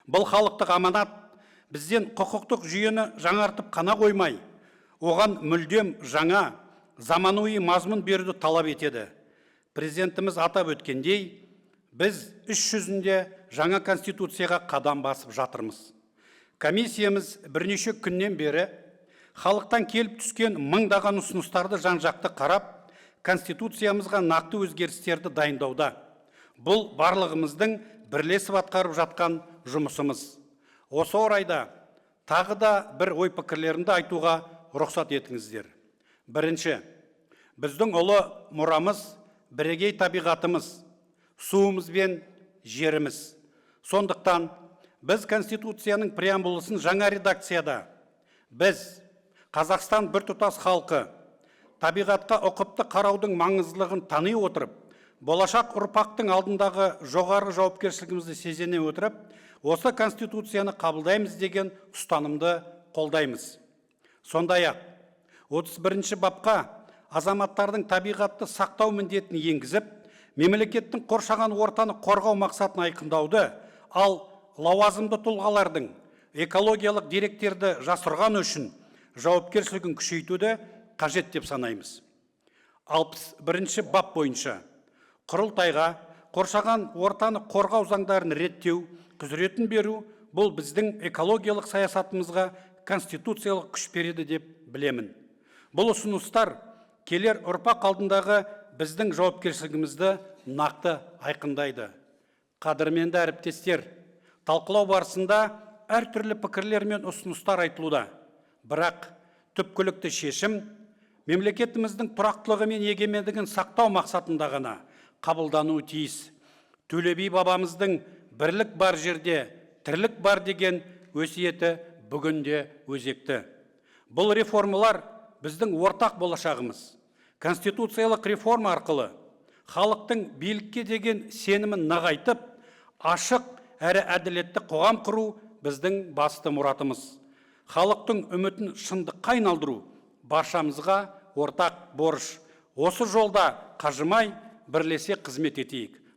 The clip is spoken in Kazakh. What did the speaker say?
Бұл халықтық аманат бізден құқықтық жүйені жаңартып қана қоймай, оған мүлдем жаңа заманауи мазмұн беруді талап етеді. Президентіміз атап өткендей, біз іс жүзінде жаңа конституцияға қадам басып жатырмыз. Комиссиямыз бірнеше күннен бері халықтан келіп түскен мыңдаған ұсыныстарды жан-жақты қарап, конституциямызға нақты өзгерістерді дайындауда. Бұл барлығымыздың бірлесіп атқарып жатқан жұмысымыз. Осы орайда тағы да бір ой пікірлерімді айтуға рұқсат етіңіздер. Бірінші, біздің ұлы мұрамыз, бірегей табиғатымыз, суымыз бен жеріміз. Сондықтан біз Конституцияның преамбулысын жаңа редакцияда біз, Қазақстан біртұтас халқы, табиғатқа ұқыпты қараудың маңыздылығын тани отырып, болашақ ұрпақтың алдындағы жоғары жауапкершілігімізді сезене отырып, осы Конституцияны қабылдаймыз деген ұстанымды қолдаймыз. Сондай-ақ, 31-ші бапқа азаматтардың табиғатты сақтау міндетін енгізіп, мемлекеттің қоршаған ортаны қорғау мақсатын айқындауды, ал лауазымды тұлғалардың экологиялық деректерді жасырған үшін жауапкершілігін күшейтуді қажет деп санаймыз. 61-ші бап бойынша құрылтайға қоршаған ортаны қорғау заңдарын реттеу, құзыретін беру, бұл біздің экологиялық саясатымызға конституциялық күш береді деп білемін. Бұл ұсыныстар келер ұрпақ алдындағы біздің жауапкершілігімізді нақты айқындайды. Қадірменді әріптестер, талқылау барысында әртүрлі пікірлер мен ұсыныстар айтылуда. Бірақ түпкілікті шешім мемлекетіміздің тұрақтылығы мен егемендігін сақтау мақсатында ғана қабылдануы тиіс. Төле би бабамыздың бірлік бар жерде тірлік бар деген өсиеті бүгінде өзекті. Бұл реформалар біздің ортақ болашағымыз. Конституциялық реформа арқылы халықтың билікке деген сенімін нығайтып, ашық әрі әділетті қоғам құру біздің басты мұратымыз. Халықтың үмітін шындыққа айналдыру баршамызға ортақ борыш. Осы жолда қажымай бірлесе қызмет етейік.